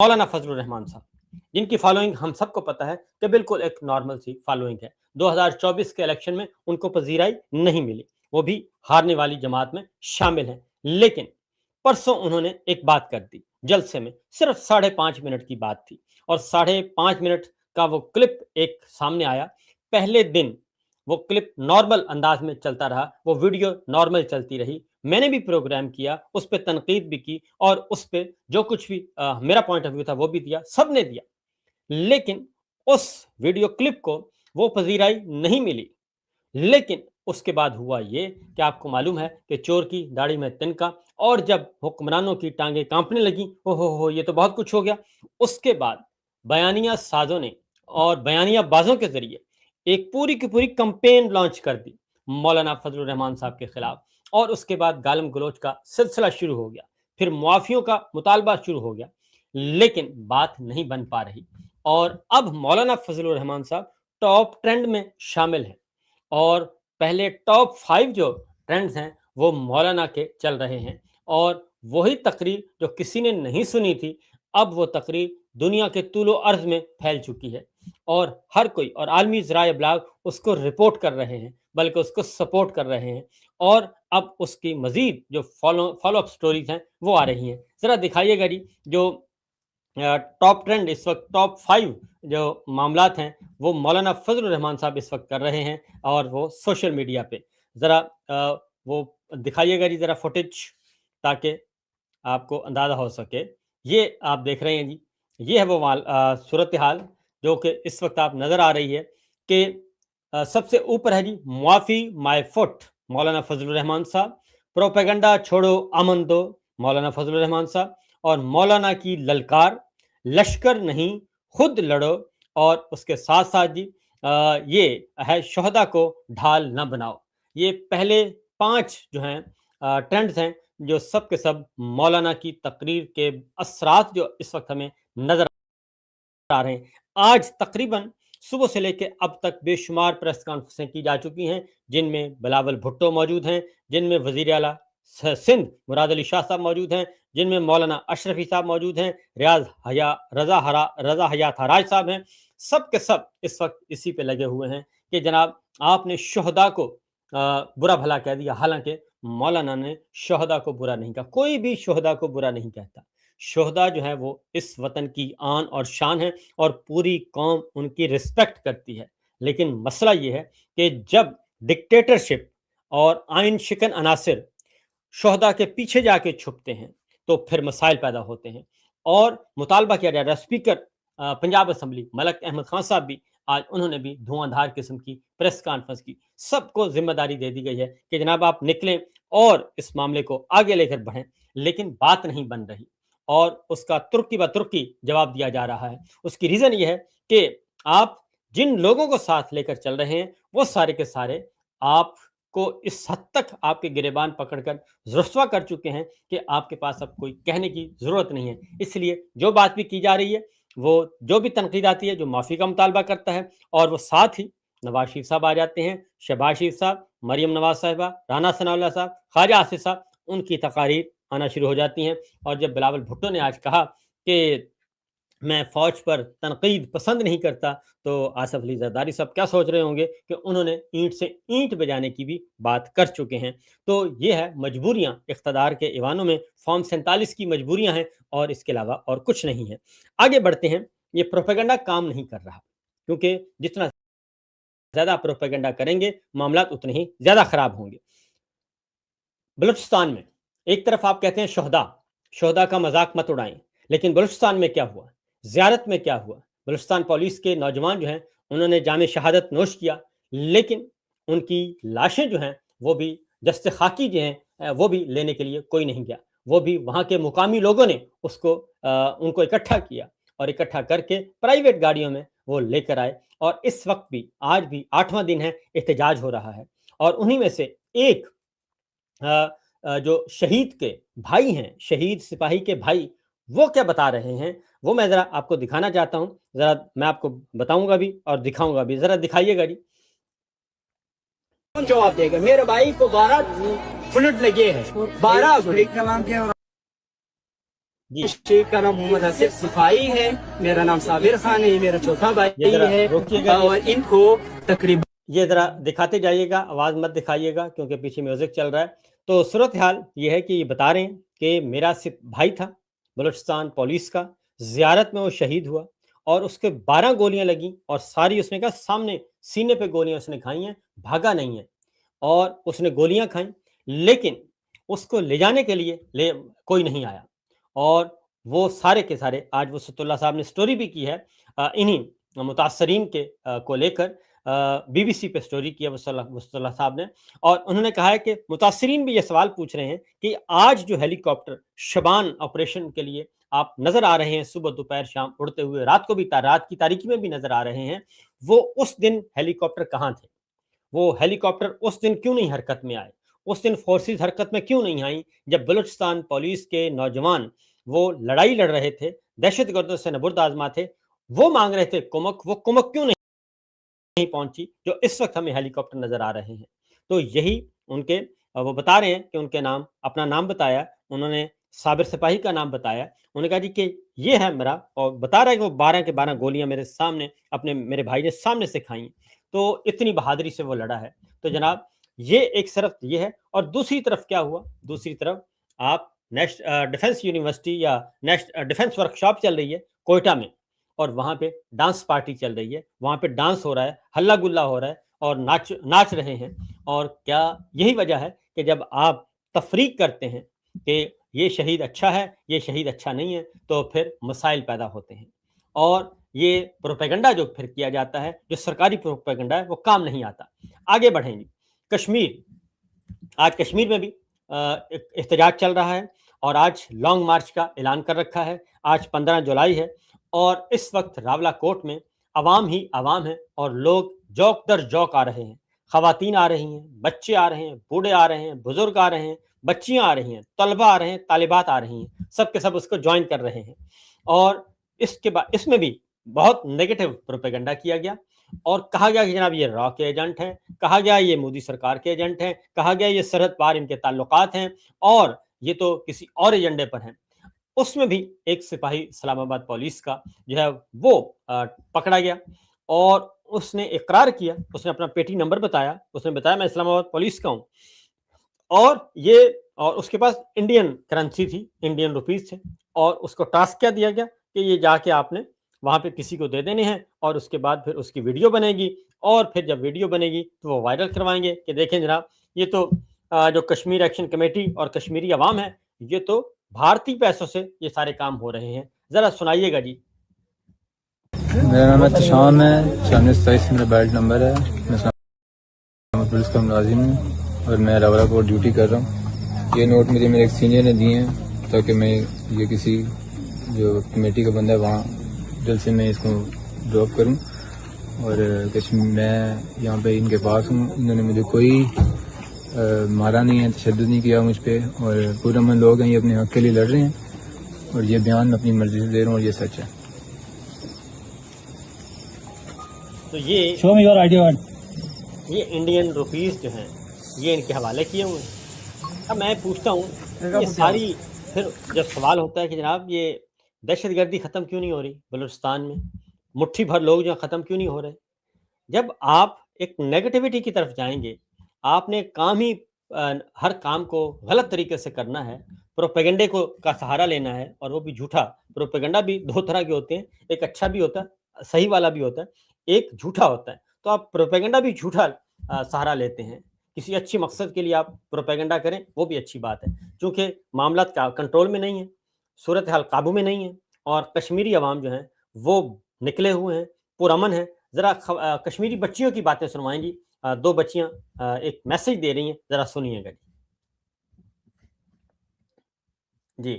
مولانا فضل الرحمان صاحب جن کی فالوئنگ ہم سب کو پتہ ہے کہ بالکل ایک نارمل سی فالوئنگ ہے. 2024 کے الیکشن میں ان کو پذیرائی نہیں ملی, وہ بھی ہارنے والی جماعت میں شامل ہیں. لیکن پرسوں انہوں نے ایک بات کر دی جلسے میں, صرف 5.5 منٹ کی بات تھی اور 5.5 منٹ کا وہ کلپ ایک سامنے آیا. پہلے دن وہ کلپ نارمل انداز میں چلتا رہا, وہ ویڈیو نارمل چلتی رہی, میں نے بھی پروگرام کیا, اس پہ تنقید بھی کی اور اس پہ جو کچھ بھی میرا پوائنٹ آف ویو تھا وہ بھی دیا, سب نے دیا. لیکن اس ویڈیو کلپ کو وہ پذیرائی نہیں ملی. لیکن اس کے بعد ہوا یہ کہ آپ کو معلوم ہے کہ چور کی داڑھی میں تنکا, اور جب حکمرانوں کی ٹانگیں کانپنے لگیں, ہو یہ تو بہت کچھ ہو گیا. اس کے بعد بیانیہ سازوں نے اور بیانیہ بازوں کے ذریعے ایک پوری کی پوری کمپین لانچ کر دی مولانا فضل الرحمان صاحب کے خلاف, اور اس کے بعد گالم گلوچ کا سلسلہ شروع ہو گیا, پھر معافیوں کا مطالبہ شروع ہو گیا. لیکن بات نہیں بن پا رہی, اور اب مولانا فضل الرحمان صاحب ٹاپ ٹرینڈ میں شامل ہیں, اور پہلے ٹاپ 5 جو ٹرینڈز ہیں وہ مولانا کے چل رہے ہیں. اور وہی تقریر جو کسی نے نہیں سنی تھی, اب وہ تقریر دنیا کے طول و عرض میں پھیل چکی ہے, اور ہر کوئی اور عالمی ذرائع ابلاغ اس کو رپورٹ کر رہے ہیں, بلکہ اس کو سپورٹ کر رہے ہیں. اور اب اس کی مزید جو فالو اپ سٹوریز ہیں وہ آ رہی ہیں. ذرا دکھائیے گا جی, جو ٹاپ ٹرینڈ اس وقت ٹاپ 5 جو معاملات ہیں وہ مولانا فضل الرحمان صاحب اس وقت کر رہے ہیں, اور وہ سوشل میڈیا پہ. ذرا وہ دکھائیے گا جی ذرا فوٹیج, تاکہ آپ کو اندازہ ہو سکے. یہ آپ دیکھ رہے ہیں جی, یہ ہے وہ صورتحال جو کہ اس وقت آپ نظر آ رہی ہے کہ سب سے اوپر ہے جی معافی مائی فٹ مولانا فضل الرحمان صاحب, پروپیگنڈا چھوڑو امن دو مولانا فضل الرحمان صاحب, اور مولانا کی للکار لشکر نہیں خود لڑو, اور اس کے ساتھ ساتھ جی یہ ہے شہداء کو ڈھال نہ بناؤ. یہ پہلے 5 جو ہیں ٹرینڈز ہیں جو سب کے سب مولانا کی تقریر کے اثرات جو اس وقت ہمیں نظر آ رہے ہیں. آج تقریباً صبح سے لے کے اب تک بے شمار پریس کانفرنسیں کی جا چکی ہیں, جن میں بلاول بھٹو موجود ہیں, جن میں وزیر اعلیٰ سندھ مراد علی شاہ صاحب موجود ہیں, جن میں مولانا اشرفی صاحب موجود ہیں, رضا حیات حراج صاحب ہیں. سب کے سب اس وقت اسی پہ لگے ہوئے ہیں کہ جناب آپ نے شہداء کو برا بھلا کہہ دیا, حالانکہ مولانا نے شہداء کو برا نہیں کہا. کوئی بھی شہداء کو برا نہیں کہتا. شہداء جو ہے وہ اس وطن کی آن اور شان ہے, اور پوری قوم ان کی رسپیکٹ کرتی ہے. لیکن مسئلہ یہ ہے کہ جب ڈکٹیٹرشپ اور آئین شکن عناصر شہداء کے پیچھے جا کے چھپتے ہیں تو پھر مسائل پیدا ہوتے ہیں. اور مطالبہ کیا جا رہا ہے, اسپیکر پنجاب اسمبلی ملک احمد خان صاحب بھی آج انہوں نے بھی دھواں دھار قسم کی پریس کانفرنس کی. سب کو ذمہ داری دے دی گئی ہے کہ جناب آپ نکلیں اور اس معاملے کو آگے لے کر بڑھیں. لیکن بات نہیں بن رہی, اور اس کا ترکی ب ترکی جواب دیا جا رہا ہے. اس کی ریزن یہ ہے کہ آپ جن لوگوں کو ساتھ لے کر چل رہے ہیں وہ سارے کے سارے آپ کو اس حد تک آپ کے گریبان پکڑ کر رسوا کر چکے ہیں کہ آپ کے پاس اب کوئی کہنے کی ضرورت نہیں ہے. اس لیے جو بات بھی کی جا رہی ہے, وہ جو بھی تنقید آتی ہے, جو معافی کا مطالبہ کرتا ہے, اور وہ ساتھ ہی نواز شریف صاحب آ جاتے ہیں, شہباز شریف صاحب, مریم نواز صاحبہ, رانا ثناء اللہ صاحب, خواجہ آصف صاحب, ان کی تقاریر آنا شروع ہو جاتی ہیں. اور جب بلاول بھٹو نے آج کہا کہ میں فوج پر تنقید پسند نہیں کرتا, تو آصف علی زرداری صاحب کیا سوچ رہے ہوں گے کہ انہوں نے اینٹ سے اینٹ بجانے کی بھی بات کر چکے ہیں. تو یہ ہے مجبوریاں اقتدار کے ایوانوں میں, فارم 47 کی مجبوریاں ہیں, اور اس کے علاوہ اور کچھ نہیں ہے. آگے بڑھتے ہیں. یہ پروپیگنڈا کام نہیں کر رہا, کیونکہ جتنا زیادہ پروپیگنڈا کریں گے معاملات اتنے ہی زیادہ خراب ہوں گے. بلوچستان میں ایک طرف آپ کہتے ہیں شہداء کا مذاق مت اڑائیں, لیکن بلوچستان میں کیا ہوا, زیارت میں کیا ہوا. بلوچستان پولیس کے نوجوان جو ہیں انہوں نے جام شہادت نوش کیا, لیکن ان کی لاشیں جو ہیں وہ بھی دست خاکی جو ہیں وہ بھی لینے کے لیے کوئی نہیں گیا. وہ بھی وہاں کے مقامی لوگوں نے ان کو اکٹھا کیا, اور اکٹھا کر کے پرائیویٹ گاڑیوں میں وہ لے کر آئے. اور اس وقت بھی آج بھی 8واں دن ہے, احتجاج ہو رہا ہے. اور انہی میں سے ایک جو شہید کے بھائی ہیں, شہید سپاہی کے بھائی, وہ کیا بتا رہے ہیں وہ میں ذرا آپ کو دکھانا چاہتا ہوں. ذرا میں آپ کو بتاؤں گا بھی اور دکھاؤں گا بھی. ذرا دکھائیے گا جی. کون جواب دے گا؟ میرے بھائی کو 12 فلٹ لگے ہیں, 12 فلٹ. जी शेख का नाम मोहम्मद आसिफ सिपाही है, मेरा नाम साबिर खान है, मेरा छोटा भाई ये जरा है रोकिएगा, और इनको तकरीबन ये जरा दिखाते जाइएगा, आवाज मत दिखाइएगा क्योंकि पीछे म्यूजिक चल रहा है। तो सूरत हाल ये है कि ये बता रहे हैं कि मेरा सिर्फ भाई था बलूचिस्तान पुलिस का, जियारत में वो शहीद हुआ और उसके 12 गोलियां लगी और सारी उसने कहा सामने सीने पे गोलियां उसने खाई हैं, भागा नहीं है और उसने गोलियां खाई, लेकिन उसको ले जाने के लिए कोई नहीं आया और वो सारे के सारे आज वसतुल्लाह साहब ने स्टोरी भी की है इन्हीं मुतासरीन के को लेकर बीबीसी पे स्टोरी किया वसतुल्लाह साहब ने और उन्होंने कहा है कि मुतासरीन भी ये सवाल पूछ रहे हैं कि आज जो हेलीकॉप्टर शबान ऑपरेशन के लिए आप नजर आ रहे हैं सुबह दोपहर शाम उड़ते हुए, रात को भी रात की तारीकी में भी नजर आ रहे हैं, वो उस दिन हेलीकॉप्टर कहाँ थे? वो हेलीकॉप्टर उस दिन क्यों नहीं हरकत में आए? उस दिन फोर्सेस हरकत में क्यों नहीं आई जब बलूचिस्तान पुलिस के नौजवान वो लड़ाई लड़ रहे थे, दहशतगर्दों से नबुर्द आजमा थे, वो मांग रहे थे कुमक, वो कुमक क्यों नहीं पहुंची जो इस वक्त हमें हेलीकॉप्टर नजर आ रहे हैं? तो यही उनके वो बता रहे हैं कि उनके नाम अपना नाम बताया, उन्होंने साबिर सिपाही का नाम बताया, उन्होंने कहा जी कि ये है मेरा और बता रहा है कि वो 12 के 12 गोलियां मेरे सामने अपने मेरे भाई ने सामने से खाई, तो इतनी बहादुरी से वो लड़ा है। तो जनाब ये एक तरफ ये है और दूसरी तरफ क्या हुआ? दूसरी तरफ आप डिफेंस यूनिवर्सिटी या डिफेंस वर्कशॉप चल रही है कोयटा में और वहां पे डांस पार्टी चल रही है, वहां पे डांस हो रहा है, हल्ला गुल्ला हो रहा है और नाच रहे हैं और क्या यही वजह है कि जब आप तफरीक करते हैं कि ये शहीद अच्छा है, ये शहीद अच्छा नहीं है, तो फिर मसाइल पैदा होते हैं और ये प्रोपेगेंडा जो फिर किया जाता है, जो सरकारी प्रोपेगेंडा है, वो काम नहीं आता। आगे बढ़ेंगे, कश्मीर, आज कश्मीर में भी एहतजाज चल रहा है और आज लॉन्ग मार्च का ऐलान कर रखा है। आज 15 जुलाई है और इस वक्त रावला कोट में अवाम ही अवाम है और लोग जौक दर जौक आ रहे हैं, खवातीन आ रही हैं, बच्चे आ रहे हैं, बूढ़े आ रहे हैं, बुजुर्ग आ रहे हैं, बच्चियां आ रही हैं, तलबा आ रहे हैं, तालिबात आ रही हैं, सब के सब उसको ज्वाइन कर रहे हैं और इसके बाद इसमें भी बहुत नेगेटिव प्रोपेगेंडा किया गया और कहा गया कि जनाब ये रॉ के एजेंट हैं, कहा गया ये मोदी सरकार के एजेंट हैं, कहा गया ये सरहद पार इनके ताल्लुकात हैं और ये तो किसी और एजेंडे पर हैं। उसमें भी एक सिपाही इस्लामाबाद पुलिस का जो है वो पकड़ा गया और उसने इकरार किया, उसने अपना पेटी नंबर बताया, उसने बताया मैं इस्लामाबाद पुलिस का हूँ और ये और उसके पास इंडियन करेंसी थी, इंडियन रुपीज थे और उसको टास्क क्या दिया गया कि ये जाके आपने वहां पे किसी को दे देने हैं और उसके बाद फिर उसकी वीडियो बनेगी और फिर जब वीडियो बनेगी तो वो वायरल करवाएंगे कि देखें जनाब ये तो जो कश्मीर एक्शन कमेटी और कश्मीरी अवाम है ये तो भारतीय पैसों से ये सारे काम हो रहे हैं। जरा सुनाइएगा जी। मेरा नाम है तशाम है, 96 मेरा बैल्ट नंबर है, मैं पुलिस का मुलाजिम हूँ और मैं रावला कोर्ट ड्यूटी कर रहा हूँ। ये नोट मुझे मेरे एक सीनियर ने दिए हैं ताकि मैं ये किसी जो कमेटी का बंदा है वहाँ जल्द से मैं इसको ड्रॉप करूँ और मैं यहाँ पे इनके पास हूँ। इन्होंने मुझे कोई मारा नहीं है, तशद्दुद नहीं किया मुझ पर और पुरअमन लोग हैं, ये अपने हक के लिए लड़ रहे हैं और ये बयान मैं अपनी मर्जी से दे रहा हूँ और ये सच है। तो ये show me your ID card, ये इंडियन रुपीस जो हैं ये इनके हवाले किए हुए हैं। अब मैं पूछता हूँ ये सारी फिर जब सवाल होता है कि जनाब ये दहशतगर्दी ख़त्म क्यों नहीं हो रही बलूचिस्तान में, मुट्ठी भर लोग जो ख़त्म क्यों नहीं हो रहे? जब आप एक नेगेटिविटी की तरफ जाएंगे, आपने काम ही हर काम को गलत तरीके से करना है, प्रोपेगेंडे को का सहारा लेना है और वो भी झूठा। प्रोपेगेंडा भी दो तरह के होते हैं, एक अच्छा भी होता है, सही वाला भी होता है, एक झूठा होता है। तो आप प्रोपेगेंडा भी झूठा सहारा लेते हैं, किसी अच्छी मकसद के लिए आप प्रोपेगेंडा करें वो भी अच्छी बात है। चूँकि मामला कंट्रोल में नहीं है, सूरत हाल काबू में नहीं है और कश्मीरी अवाम जो हैं वो निकले हुए हैं, पुरअमन है। ज़रा कश्मीरी बच्चियों की बातें सुनवाएंगी, 2 बच्चियां एक मैसेज दे रही हैं, ज़रा सुनिएगा जी।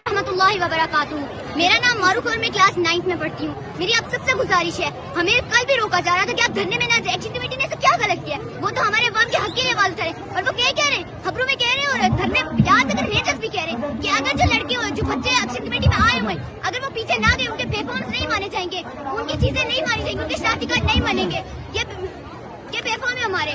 रहमतुल्लाहि व बरकातुहू। मेरा नाम मारूफ और मैं क्लास 9th में पढ़ती हूँ। मेरी आप सबसे गुजारिश है, हमें कल भी रोका जा रहा था कि आप धरने में ना जाए। एक्शन कमेटी ने ऐसा क्या गलत किया? वो तो हमारे अवाम के हक के लिए आवाज उठाए और वो क्या रहे, खबरों में कह रहे हैं और धरने यहाँ तक रेजर्स भी कह रहे हैं कि अगर जो लड़के जो बच्चे एक्शन कमेटी में आए हुए अगर वो पीछे ना गए, उनके पेफॉर्म्स नहीं माने जाएंगे, उनकी चीजें नहीं मानी जाएंगी, उनके शनाख्ती कार्ड नहीं मानेंगे। ये पेफॉर्म है हमारे।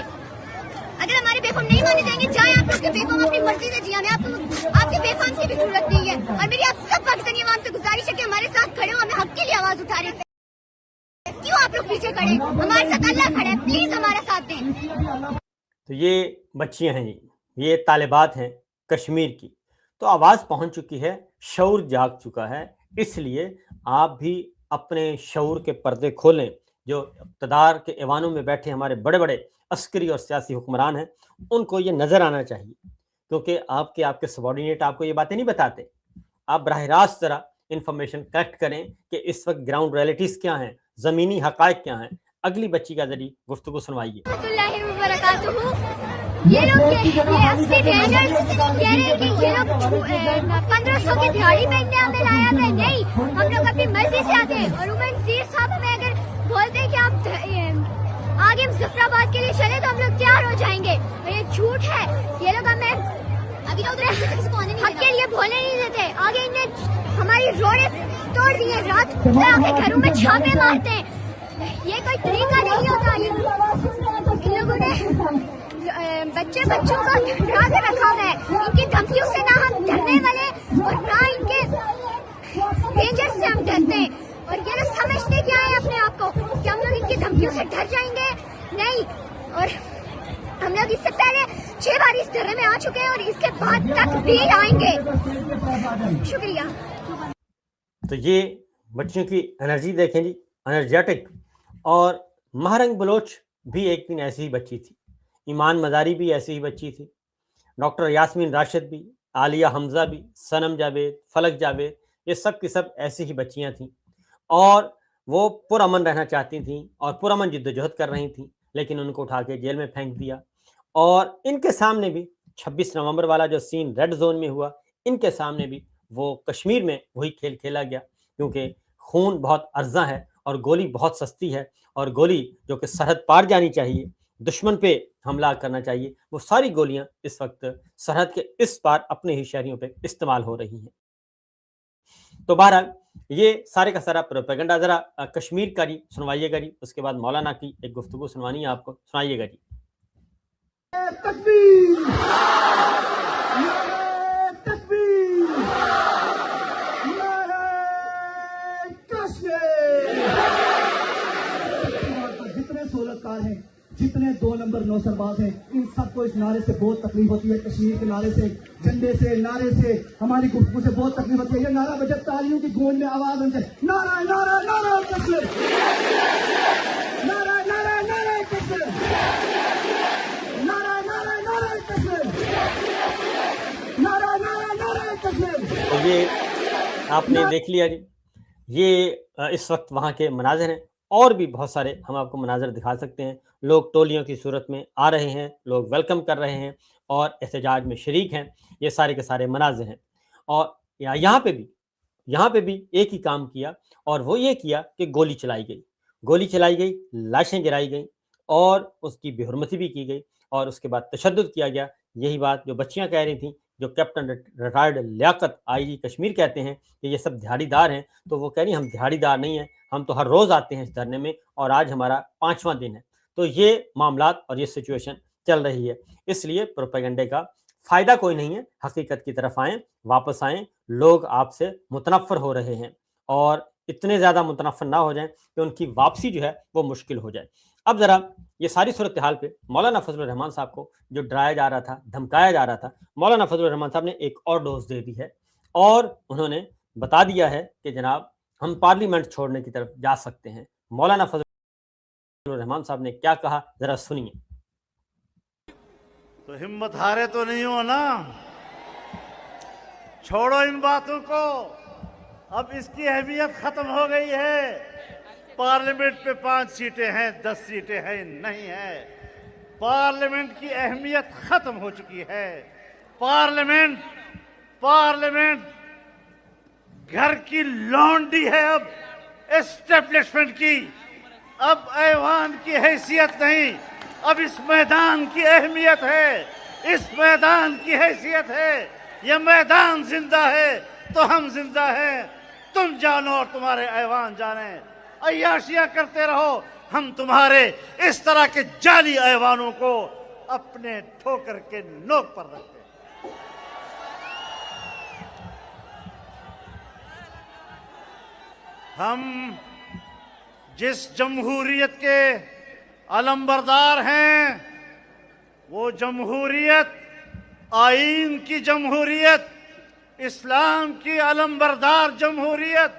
अगर हमारे बेफाम नहीं माने जाएंगे, चाहे आप लोग के बेफाम अपनी मर्जी से जिया, मैं आपके बेफाम की भी जरूरत नहीं है। और मेरी आप सब पाकिस्तानी अवाम से गुजारिश है कि हमारे साथ खड़े हो, हमें हक के लिए आवाज उठा रहे हैं। क्यों आप लोग पीछे खड़े? हमारे साथ अल्लाह खड़ा है, प्लीज हमारा साथ दें। तो ये बच्चियां हैं, ये तालिबात हैं कश्मीर की, तो आवाज़ पहुंच चुकी है, शऊर जाग चुका है। इसलिए आप भी अपने शऊर के पर्दे खोलें। जो इक़्तिदार के ऐवानों में बैठे हमारे बड़े बड़े अस्करी और सियासी हुक्मरान हैं, उनको ये नज़र आना चाहिए, क्योंकि आपके सबॉर्डिनेट आपको ये बातें नहीं बताते। आप बराह रास्त ज़रा इंफॉर्मेशन कलेक्ट करें कि इस वक्त ग्राउंड रियलिटीज़ क्या हैं, ज़मीनी हक़ाइक़ क्या हैं। अगली बच्ची का ज़रिए गुफ्तगू सुनवाइए। ये लोग ये असली ट्रेनर्स कह रहे हैं कि ये लोग 1500 की दिहाड़ी पे हमें लाया था। नहीं, हम लोग अपनी मर्जी से आते हैं। और उमर नज़ीर साहब हमें अगर बोलते हैं कि आप आगे मुजफ्फराबाद के लिए चले तो हम लोग तैयार हो जाएंगे, और ये झूठ है। ये लोग हमें अभी हक के लिए बोलने नहीं देते। आगे इन्हें हमारी रोडें तोड़ दी है, रात को आके घरों में छापे मारते हैं। ये कोई तरीका नहीं होता। इन लोगों ने बच्चों को डरा के रखा हुआ है। इनकी धमकियों से ना हम डरने वाले और ना इनके रेंजर्स से हम डरते हैं। और ये लोग समझते क्या है अपने आप को कि हम लोग इनकी धमकियों से डर जाएंगे? नहीं। और हम लोग इससे पहले 6 बार इस डरे में आ चुके हैं और इसके बाद तक भी आएंगे। शुक्रिया। तो ये बच्चियों की एनर्जी देखें जी, एनर्जेटिक। और महरंग बलोच भी एक दिन ऐसी ही बच्ची थी, ईमान मजारी भी ऐसी ही बच्ची थी, डॉक्टर यास्मीन राशिद भी, आलिया हमजा भी, सनम जावेद, फलक जावेद, ये सब की सब ऐसी ही बच्चियां थीं। और वो पुरअमन रहना चाहती थीं और पुरअमन जिद्दोजहद कर रही थीं, लेकिन उनको उठा के जेल में फेंक दिया। और इनके सामने भी 26 नवंबर वाला जो सीन रेड जोन में हुआ, इनके सामने भी वो कश्मीर में वही खेल खेला गया, क्योंकि खून बहुत अर्जा है और गोली बहुत सस्ती है। और गोली जो कि सरहद पार जानी चाहिए, दुश्मन पे हमला करना चाहिए, वो सारी गोलियां इस वक्त सरहद के इस पार अपने ही शहरियों पे इस्तेमाल हो रही हैं। तो बहरहाल ये सारे का सारा प्रोपेगेंडा। जरा कश्मीर का जी सुनवाइएगा जी, उसके बाद मौलाना की एक गुफ्तगू सुनवानी है आपको, सुनाइएगा जी। जितने सोलतकार हैं, जितने 2 नंबर नौसरबाज हैं, इन सबको इस नारे से बहुत तकलीफ होती है। कश्मीर के नारे से, झंडे से, नारे से, हमारी गुफ्तगू से बहुत तकलीफ होती है। ये नारा बजट तालियों की गूंज में आवाज बनते, नारा नारा नारा कश्मीर, नारा नारा नारा कश्मीर, नारा नारा नारा कश्मीर, नारा नारा नारा कश्मीर। तो ये आपने देख लिया जी, ये इस वक्त वहाँ के मनाजिर हैं। और भी बहुत सारे हम आपको मनाजिर दिखा सकते हैं। लोग टोलियों की सूरत में आ रहे हैं, लोग वेलकम कर रहे हैं और एहतजाज में शरीक हैं। ये सारे के सारे मनाजिर हैं। और यहाँ पे भी एक ही काम किया, और वो ये किया कि गोली चलाई गई, लाशें गिराई गई और उसकी बेहुरमती भी की गई और उसके बाद तशद्दुद किया गया। यही बात जो बच्चियाँ कह रही थीं, जो captain retired Liaquat IG Kashmir कहते हैं कि ये सब दिहाड़ीदार हैं, तो वो कह रही हम दिहाड़ीदार नहीं हैं, हम तो हर रोज़ आते हैं इस धरने में और आज हमारा 5वां दिन है। तो ये मामलात और ये सिचुएशन चल रही है। इसलिए प्रोपेगेंडे का फ़ायदा कोई नहीं है। हकीकत की तरफ आएँ, वापस आएँ। लोग आपसे मुतनफ़्फ़र हो रहे हैं और इतने ज़्यादा मुतनफ़्फ़र ना हो जाएँ कि उनकी वापसी जो है वो मुश्किल हो जाए। अब ज़रा ये सारी सूरत हाल पे मौलाना फजलुर रहमान साहब को जो डराया जा रहा था, धमकाया जा रहा था, मौलाना फजलुर रहमान साहब ने एक और डोज दे दी है और उन्होंने बता दिया है कि जनाब हम पार्लियामेंट छोड़ने की तरफ जा सकते हैं। मौलाना फजलुर रहमान साहब ने क्या कहा, जरा सुनिए। तो हिम्मत हारे तो नहीं हो ना, छोड़ो इन बातों को। अब इसकी अहमियत खत्म हो गई है। पार्लियामेंट पे 5 सीटें हैं, 10 सीटें हैं, नहीं है। पार्लियामेंट की अहमियत खत्म हो चुकी है। पार्लियामेंट घर की लौंडी है अब एस्टेब्लिशमेंट की। अब ऐवान की हैसियत नहीं, अब इस मैदान की अहमियत है, इस मैदान की हैसियत है। ये मैदान जिंदा है तो हम जिंदा हैं। तुम जानो और तुम्हारे ऐवान जाने। अय्याशियां करते रहो, हम तुम्हारे इस तरह के जाली ऐवानों को अपने ठोकर के नोक पर रखते हैं। हम जिस जमहूरियत के अलंबरदार हैं, वो जमहूरियत आईन की जमहूरियत, इस्लाम की अलंबरदार जमहूरियत,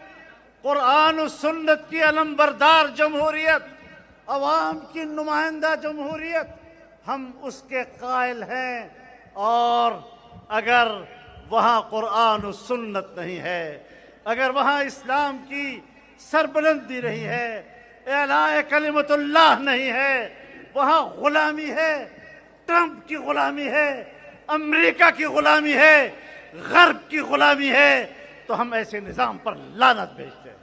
कुरान और सुन्नत की अलंबरदार जमहूरियत, अवाम की नुमाइंदा जमहूरियत, हम उसके कायल हैं। और अगर वहाँ कुरान और सुन्नत नहीं है, अगर वहाँ इस्लाम की सरबलंदी नहीं है, एलाए कलिमतुल्लाह नहीं है, वहाँ गुलामी है, ट्रंप की गुलामी है, अमेरिका की गुलामी है, गर्ब की गुलामी है, तो हम ऐसे निजाम पर लानत भेजते हैं।